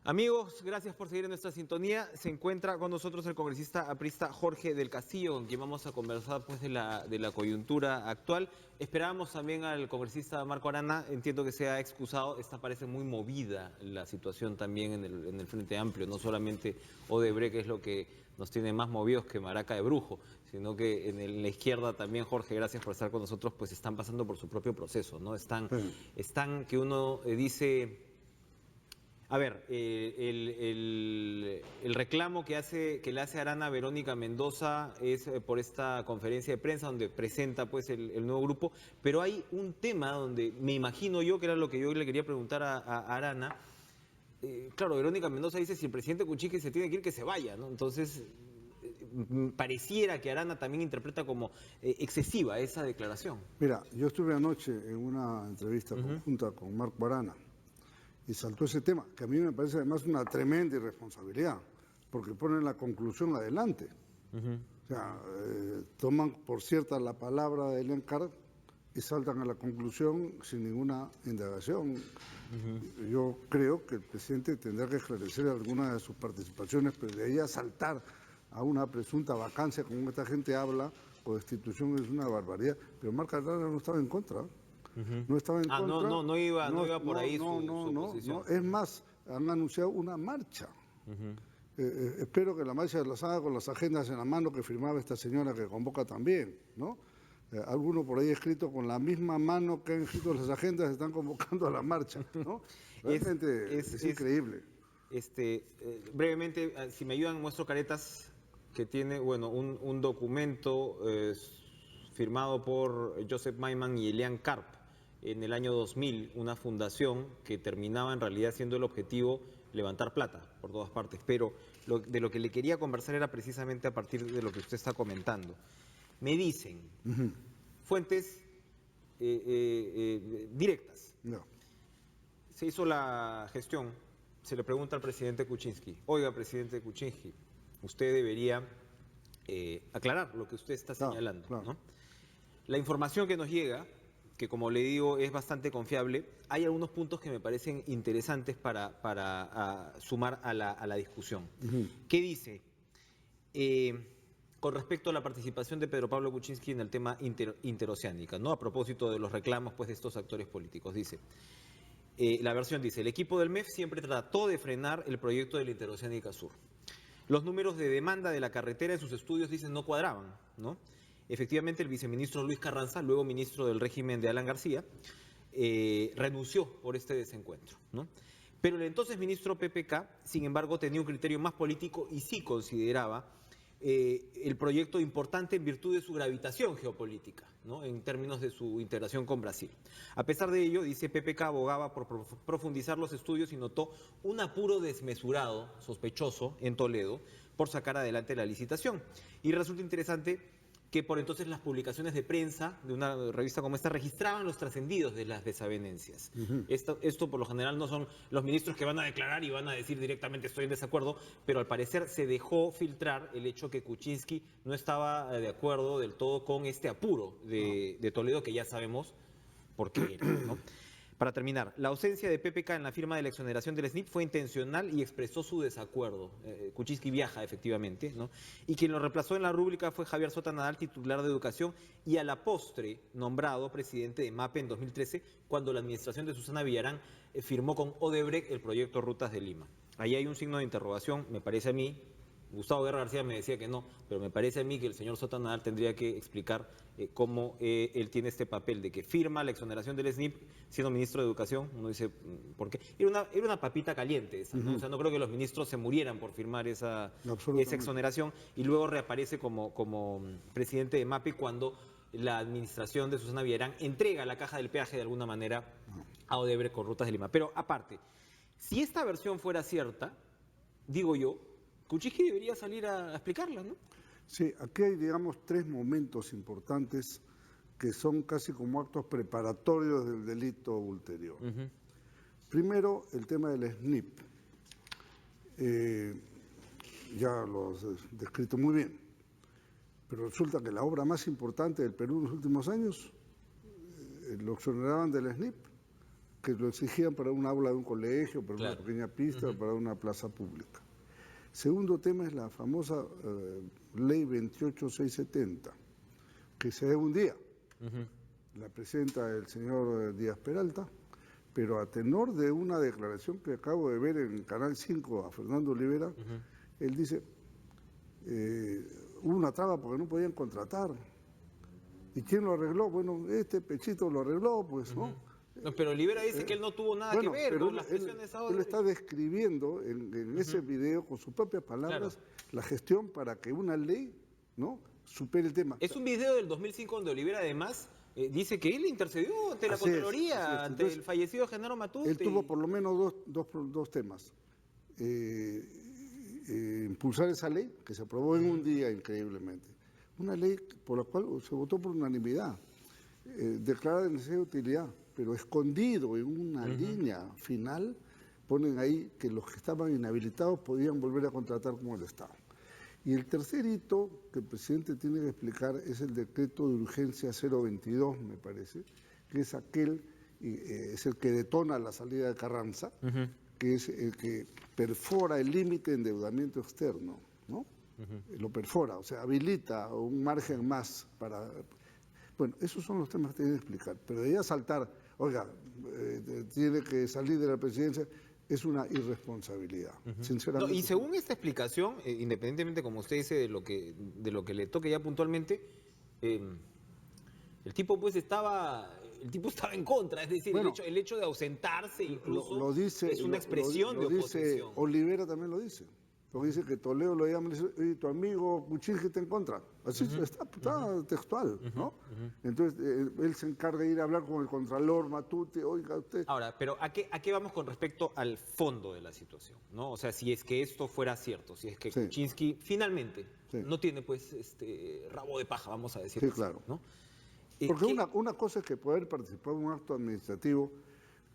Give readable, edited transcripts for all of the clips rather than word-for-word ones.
Amigos, gracias por seguir en nuestra sintonía. Se encuentra con nosotros el congresista aprista Jorge del Castillo, con quien vamos a conversar pues, de la coyuntura actual. Esperábamos también al congresista Marco Arana, entiendo que se ha excusado. Esta parece muy movida la situación también en el Frente Amplio, no solamente Odebrecht, que es lo que nos tiene más movidos que maraca de brujo, sino que en la izquierda también, Jorge, gracias por estar con nosotros, pues están pasando por su propio proceso, ¿no? Están que uno dice... A ver, el reclamo que le hace Arana a Verónica Mendoza es por esta conferencia de prensa donde presenta pues el nuevo grupo, pero hay un tema donde me imagino yo, que era lo que yo le quería preguntar a Arana. Claro, Verónica Mendoza dice, si el presidente Kuczynski se tiene que ir, que se vaya, ¿no? Entonces, pareciera que Arana también interpreta como excesiva esa declaración. Mira, yo estuve anoche en una entrevista conjunta con Marco Arana y saltó ese tema, que a mí me parece además una tremenda irresponsabilidad, porque ponen la conclusión adelante. O sea, toman por cierta la palabra de Elian Carr y saltan a la conclusión sin ninguna indagación. Yo creo que el presidente tendrá que esclarecer alguna de sus participaciones, pero de ahí a saltar a una presunta vacancia, como esta gente habla, o destitución, es una barbaridad. Pero Marco Arana no estaba en contra. No estaba en contra. No iba por ahí su posición. Es más, han anunciado una marcha. Espero que la marcha las haga con las agendas en la mano que firmaba esta señora que convoca también, ¿no? Alguno por ahí escrito con la misma mano que han escrito las agendas están convocando a la marcha, ¿no? Realmente es increíble. Brevemente, si me ayudan, muestro caretas que tiene, bueno, un documento firmado por Joseph Maiman y Elian Karp en el año 2000, una fundación que terminaba en realidad siendo el objetivo levantar plata por todas partes, pero de lo que le quería conversar era precisamente a partir de lo que usted está comentando. Me dicen, fuentes directas, se hizo la gestión, se le pregunta al presidente Kuczynski, oiga, presidente Kuczynski, usted debería aclarar lo que usted está señalando, ¿no? La información que nos llega, que como le digo es bastante confiable, hay algunos puntos que me parecen interesantes para sumar a la discusión. ¿Qué dice? Con respecto a la participación de Pedro Pablo Kuczynski en el tema interoceánica, ¿no? A propósito de los reclamos pues, de estos actores políticos, dice... la versión dice, el equipo del MEF siempre trató de frenar el proyecto de la Interoceánica Sur. Los números de demanda de la carretera en sus estudios, dicen, no cuadraban, ¿no? Efectivamente, el viceministro Luis Carranza, luego ministro del régimen de Alan García, renunció por este desencuentro, ¿no? Pero el entonces ministro PPK, sin embargo, tenía un criterio más político y sí consideraba el proyecto importante en virtud de su gravitación geopolítica, ¿no? En términos de su integración con Brasil. A pesar de ello, dice, PPK abogaba por profundizar los estudios y notó un apuro desmesurado, sospechoso, en Toledo, por sacar adelante la licitación. Y resulta interesante que por entonces las publicaciones de prensa de una revista como esta registraban los trascendidos de las desavenencias. Esto por lo general no son los ministros que van a declarar y van a decir directamente estoy en desacuerdo, pero al parecer se dejó filtrar el hecho que Kuczynski no estaba de acuerdo del todo con este apuro de Toledo, que ya sabemos por qué era, ¿no? Para terminar, la ausencia de PPK en la firma de la exoneración del SNIP fue intencional y expresó su desacuerdo. Kuczynski viaja efectivamente, ¿no? Y quien lo reemplazó en la rúbrica fue Javier Sota Nadal, titular de Educación, y a la postre nombrado presidente de MAPE en 2013, cuando la administración de Susana Villarán firmó con Odebrecht el proyecto Rutas de Lima. Ahí hay un signo de interrogación, me parece a mí. Gustavo Guerra García me decía que no, pero me parece a mí que el señor Sota Nadal tendría que explicar cómo él tiene este papel de que firma la exoneración del SNIP siendo ministro de Educación. Uno dice, ¿por qué? Era una papita caliente esa, ¿no? O sea, no creo que los ministros se murieran por firmar esa exoneración, y luego reaparece como presidente de MAPE cuando la administración de Susana Villarán entrega la caja del peaje de alguna manera a Odebrecht con Rutas de Lima. Pero aparte, si esta versión fuera cierta, digo yo, Kuczynski debería salir a explicarla, ¿no? Sí, aquí hay, digamos, tres momentos importantes que son casi como actos preparatorios del delito ulterior. Primero, el tema del SNIP. Ya lo has descrito muy bien, pero resulta que la obra más importante del Perú en los últimos años lo exoneraban del SNIP. que lo exigían para un aula de un colegio, para Claro. una pequeña pista, para una plaza pública. Segundo tema es la famosa ley 28670, que se da un día. La presenta el señor Díaz Peralta, pero a tenor de una declaración que acabo de ver en Canal 5 a Fernando Olivera, él dice, hubo una traba porque no podían contratar. ¿Y quién lo arregló? Bueno, este Pechito lo arregló, pues, ¿no? No, pero Olivera dice que él no tuvo nada que ver pero con las presiones ahora. él está describiendo en ese video con sus propias palabras la gestión para que una ley, ¿no?, supere el tema. Es un video del 2005 donde Olivera además dice que él intercedió ante la Así es, Contraloría, así es. ante Entonces, el fallecido Genaro Matute. Él tuvo por lo menos dos temas. Impulsar esa ley, que se aprobó en un día increíblemente. Una ley por la cual se votó por unanimidad, declarada de necesidad de utilidad, pero escondido en una línea final, ponen ahí que los que estaban inhabilitados podían volver a contratar con el Estado. Y el tercer hito que el presidente tiene que explicar es el decreto de urgencia 022, me parece, que es aquel, es el que detona la salida de Carranza, que es el que perfora el límite de endeudamiento externo, ¿no? Lo perfora, o sea, habilita un margen más para... Bueno, esos son los temas que tiene que explicar, pero de ahí a saltar, oiga, tiene que salir de la presidencia, es una irresponsabilidad, sinceramente. No, y según esta explicación, independientemente, como usted dice, de lo que le toque ya puntualmente, el tipo pues estaba en contra, es decir, Bueno, el hecho de ausentarse incluso lo dice, es una expresión lo de dice oposición. Olivera también lo dice. Porque dice que Toledo lo llama y le dice, oye, tu amigo Kuczynski está en contra. Así está textual, ¿no? Entonces, él se encarga de ir a hablar con el contralor Matute, oiga usted... Ahora, pero ¿a qué vamos con respecto al fondo de la situación? ¿No? O sea, si es que esto fuera cierto, si es que Sí. Kuczynski finalmente Sí. no tiene pues rabo de paja, vamos a decir. Sí, claro. ¿no? Porque ¿Qué- una cosa es que poder participar en un acto administrativo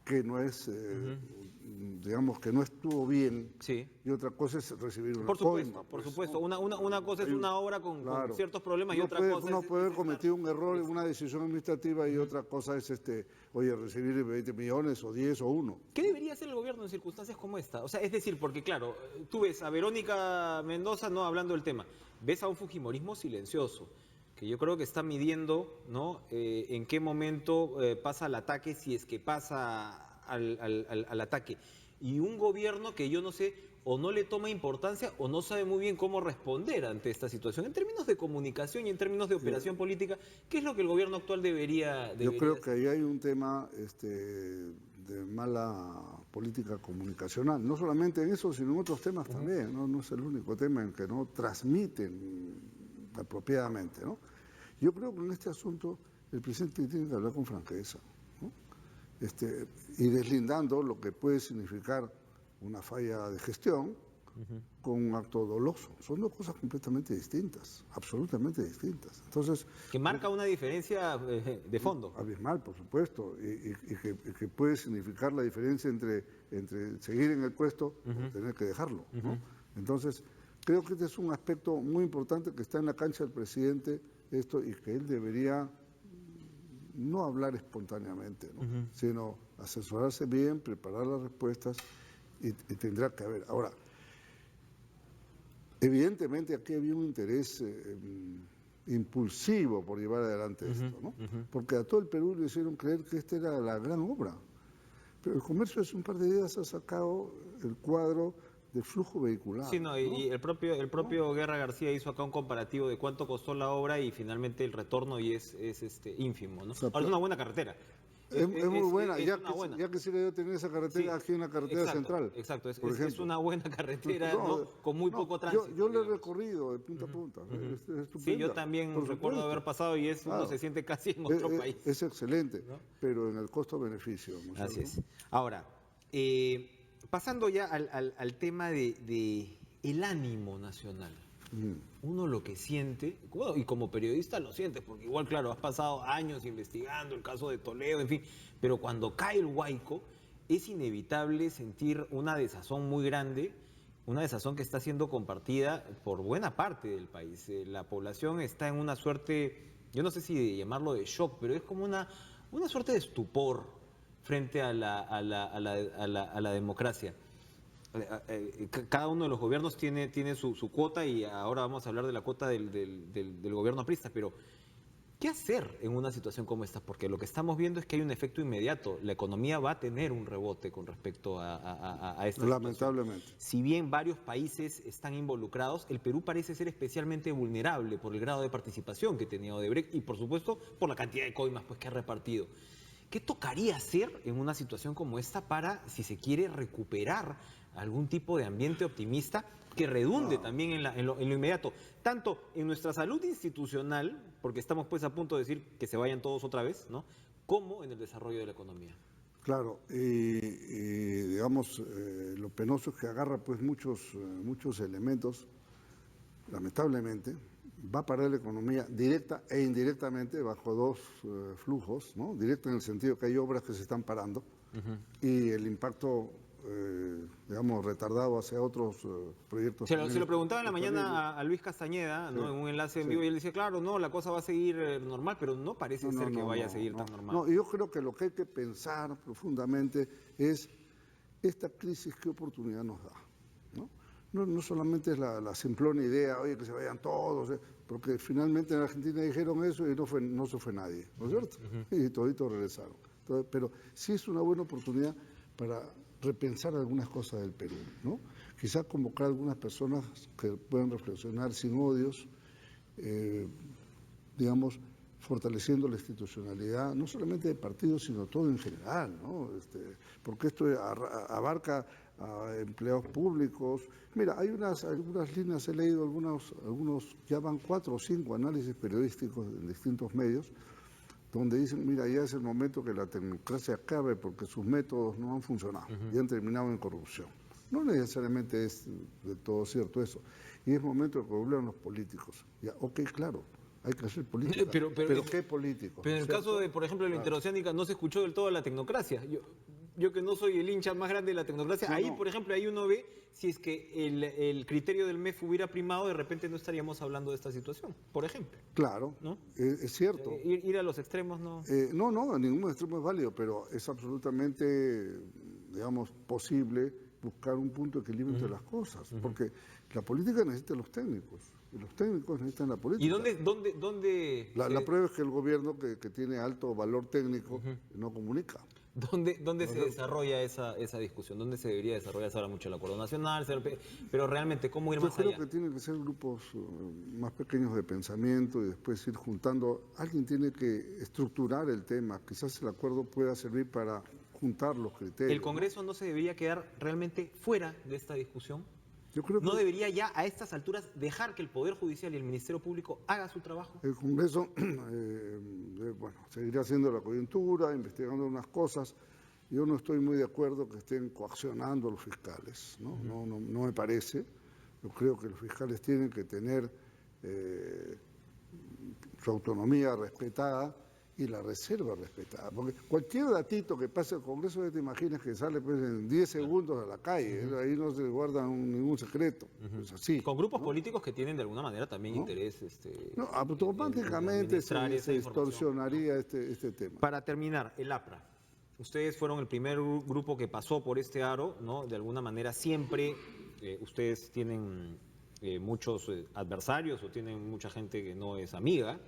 que no es, digamos, que no estuvo bien, Sí. y otra cosa es recibir una Por supuesto, coima, por pues, supuesto. ¿no? Una cosa es Hay un- una obra con Claro. ciertos problemas y Uno otra puede, cosa uno es... puede haber es cometido un error en una decisión administrativa y otra cosa es, oye, recibir 20 millones o 10 o 1. ¿Qué debería hacer el gobierno en circunstancias como esta? O sea, es decir, porque claro, tú ves a Verónica Mendoza no hablando del tema, ves a un fujimorismo silencioso, que yo creo que está midiendo, ¿no? En qué momento pasa al ataque, si es que pasa al ataque. Y un gobierno que yo no sé, o no le toma importancia o no sabe muy bien cómo responder ante esta situación. En términos de comunicación y en términos de operación política, ¿qué es lo que el gobierno actual debería Yo creo que hacer? ahí hay un tema de mala política comunicacional, no solamente en eso, sino en otros temas también, ¿no? No es el único tema en que no transmiten apropiadamente, ¿no? Yo creo que en este asunto el presidente tiene que hablar con franqueza, ¿no? Y deslindando lo que puede significar una falla de gestión con un acto doloso. Son dos cosas completamente distintas, absolutamente distintas. Entonces, Que marca una diferencia de fondo. abismal, por supuesto, y que puede significar la diferencia entre seguir en el puesto o tener que dejarlo, ¿no? Entonces, creo que este es un aspecto muy importante que está en la cancha del presidente, y que él debería no hablar espontáneamente, ¿no? Sino asesorarse bien, preparar las respuestas y tendrá que haber. Ahora, evidentemente aquí había un interés impulsivo por llevar adelante esto, ¿no? Porque a todo el Perú le hicieron creer que esta era la gran obra. Pero el comercio hace un par de días ha sacado el cuadro del flujo vehicular. Sí, no, y el propio Guerra García hizo acá un comparativo de cuánto costó la obra y finalmente el retorno y es ínfimo, ¿no? O sea, Ahora es una buena carretera. Es muy buena, es ya, una buena. ya quisiera yo tener esa carretera aquí en la carretera exacto, central. Exacto, por es ejemplo. una buena carretera, ¿no? Con muy poco yo tránsito. lo he digamos. recorrido de punta a punta. Es Sí, estupenda, yo también por recuerdo supuesto. haber pasado y uno Claro. se siente casi en otro país. Es excelente, pero en el costo-beneficio. ¿no es Así cierto? es. Ahora, pasando ya al tema de el ánimo nacional. Uno lo que siente, bueno, y como periodista lo sientes, porque igual, claro, has pasado años investigando el caso de Toledo, en fin, pero cuando cae el Huayco, es inevitable sentir una desazón muy grande, una desazón que está siendo compartida por buena parte del país. La población está en una suerte, yo no sé si de llamarlo de shock, pero es como una suerte de estupor. frente a la democracia. Cada uno de los gobiernos tiene su cuota y ahora vamos a hablar de la cuota del gobierno aprista, pero ¿qué hacer en una situación como esta? Porque lo que estamos viendo es que hay un efecto inmediato. La economía va a tener un rebote con respecto a esta Lamentablemente. situación. Si bien varios países están involucrados, el Perú parece ser especialmente vulnerable por el grado de participación que tenía Odebrecht y, por supuesto, por la cantidad de coimas pues, que ha repartido. ¿Qué tocaría hacer en una situación como esta para, si se quiere, recuperar algún tipo de ambiente optimista que redunde también en lo inmediato, tanto en nuestra salud institucional, porque estamos pues a punto de decir que se vayan todos otra vez, ¿no?, como en el desarrollo de la economía? Claro, y digamos, lo penoso es que agarra pues muchos elementos, lamentablemente, va a parar la economía directa e indirectamente bajo dos flujos, ¿no? Directo en el sentido que hay obras que se están parando y el impacto, digamos, retardado hacia otros proyectos. Se lo preguntaba en la mañana a Luis Castañeda, ¿no?, en un enlace en vivo, y él decía, claro, no, la cosa va a seguir normal, pero no parece ser que vaya a seguir tan normal. No, yo creo que lo que hay que pensar profundamente es esta crisis, qué oportunidad nos da, ¿no? No solamente es la simplona idea, oye, que se vayan todos, porque finalmente en Argentina dijeron eso y no se fue nadie, ¿no es cierto? Y toditos regresaron. Entonces, pero sí es una buena oportunidad para repensar algunas cosas del Perú, ¿no? Quizás convocar a algunas personas que puedan reflexionar sin odios, digamos, fortaleciendo la institucionalidad, no solamente de partidos, sino todo en general, ¿no? Porque esto abarca a empleados públicos. Mira, hay algunas líneas, he leído algunos, ya van 4 o 5 análisis periodísticos en distintos medios, donde dicen, mira, ya es el momento que la tecnocracia acabe porque sus métodos no han funcionado y han terminado en corrupción. No necesariamente es de todo cierto eso. Y es momento de que vuelvan los políticos. Ya, ok, claro, hay que hacer política. Pero ¿qué políticos? Pero en el caso de, por ejemplo, de la interoceánica, no se escuchó del todo la tecnocracia. Yo que no soy el hincha más grande de la tecnocracia, por ejemplo, ahí uno ve si es que el criterio del MEF hubiera primado, de repente no estaríamos hablando de esta situación, por ejemplo. Claro, ¿no? Es cierto. Ir a los extremos no... No, ningún extremo es válido, pero es absolutamente, digamos, posible buscar un punto de equilibrio entre las cosas, porque la política necesita los técnicos. Y los técnicos necesitan la política. ¿Y dónde la prueba es que el gobierno que tiene alto valor técnico no comunica. ¿Dónde se desarrolla esa discusión? ¿Dónde se debería desarrollar? Se habla mucho del Acuerdo Nacional, pero realmente, ¿cómo ir más allá? Yo creo que tienen que ser grupos más pequeños de pensamiento y después ir juntando. Alguien tiene que estructurar el tema. Quizás el acuerdo pueda servir para juntar los criterios. ¿El Congreso no se debería quedar realmente fuera de esta discusión? Yo creo que ¿No debería ya a estas alturas dejar que el Poder Judicial y el Ministerio Público haga su trabajo? El Congreso, seguirá haciendo la coyuntura, investigando unas cosas. Yo no estoy muy de acuerdo que estén coaccionando a los fiscales, ¿no? No me parece. Yo creo que los fiscales tienen que tener su autonomía respetada y la reserva respetada. Porque cualquier datito que pase al Congreso, te imaginas que sale pues, en 10 segundos a la calle, ahí no se guarda ningún secreto. Es así. Con grupos políticos que tienen de alguna manera también interés. Automáticamente se distorsionaría este tema. Para terminar, el APRA. Ustedes fueron el primer grupo que pasó por este aro, ¿no? De alguna manera siempre ustedes tienen muchos adversarios o tienen mucha gente que no es amiga.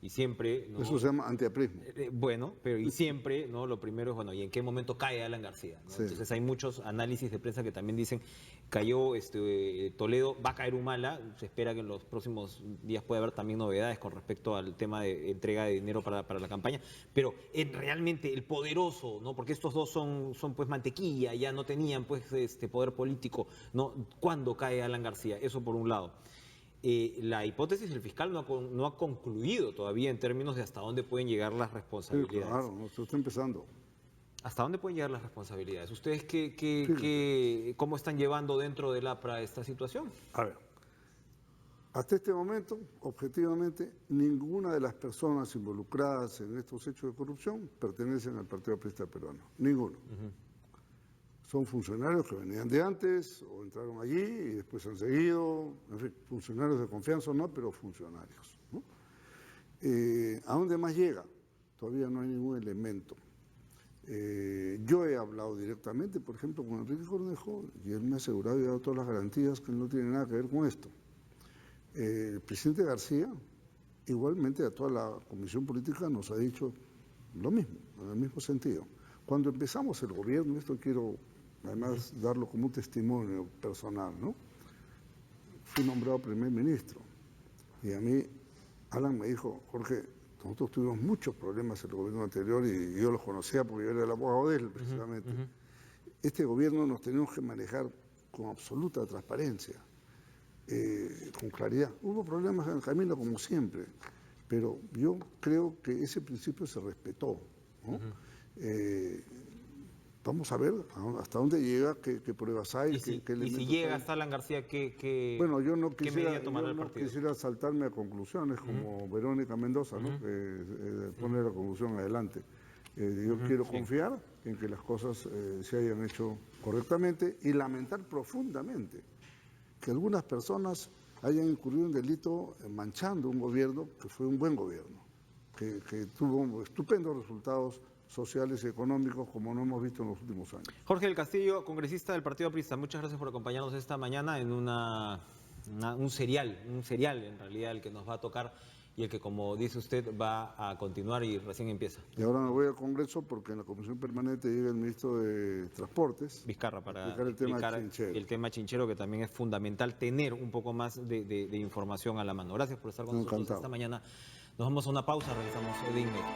Y siempre, ¿no? Eso se llama antiaprismo. Bueno, pero y siempre, ¿no? Lo primero es, bueno, ¿y en qué momento cae Alan García? ¿no? Sí. Entonces hay muchos análisis de prensa que también dicen, cayó Toledo, va a caer Humala, se espera que en los próximos días pueda haber también novedades con respecto al tema de entrega de dinero para la campaña, pero realmente el poderoso, ¿no? Porque estos dos son pues mantequilla, ya no tenían pues poder político, ¿no? ¿Cuándo cae Alan García? Eso por un lado. La hipótesis del fiscal no ha concluido todavía en términos de hasta dónde pueden llegar las responsabilidades. Sí, claro, esto está empezando. ¿Hasta dónde pueden llegar las responsabilidades? ¿Ustedes cómo están llevando dentro del APRA esta situación? A ver, hasta este momento, objetivamente, ninguna de las personas involucradas en estos hechos de corrupción pertenecen al Partido Aprista Peruano. Ninguno. Son funcionarios que venían de antes o entraron allí y después han seguido, en fin, funcionarios de confianza o no, pero funcionarios, ¿no? ¿A dónde más llega? Todavía no hay ningún elemento. Yo he hablado directamente, por ejemplo, con Enrique Cornejo, y él me ha asegurado y ha dado todas las garantías que no tiene nada que ver con esto. El presidente García, igualmente a toda la comisión política, nos ha dicho lo mismo, en el mismo sentido. Cuando empezamos el gobierno, esto quiero además darlo como un testimonio personal, ¿no? Fui nombrado primer ministro y a mí Alan me dijo, Jorge, nosotros tuvimos muchos problemas en el gobierno anterior y yo los conocía porque yo era el abogado de él, precisamente. Este gobierno nos tenemos que manejar con absoluta transparencia, con claridad. Hubo problemas en el camino, como siempre, pero yo creo que ese principio se respetó, ¿no? Vamos a ver hasta dónde llega, qué pruebas hay. Y si llega hasta Alan García, bueno, yo no ¿qué medida tomará el partido? Quisiera saltarme a conclusiones como Verónica Mendoza, ¿no? Que pone la conclusión adelante. Yo quiero confiar en que las cosas se hayan hecho correctamente y lamentar profundamente que algunas personas hayan incurrido en delito manchando un gobierno que fue un buen gobierno, que tuvo estupendos resultados sociales y económicos como no hemos visto en los últimos años. Jorge del Castillo, congresista del Partido Aprista, muchas gracias por acompañarnos esta mañana en un serial en realidad el que nos va a tocar y el que, como dice usted, va a continuar y recién empieza. Y ahora me voy al Congreso porque en la Comisión Permanente llega el ministro de Transportes. Vizcarra, para explicar el tema chinchero, que también es fundamental tener un poco más de información a la mano. Gracias por estar con nosotros esta mañana. Nos vamos a una pausa, regresamos de inmediato.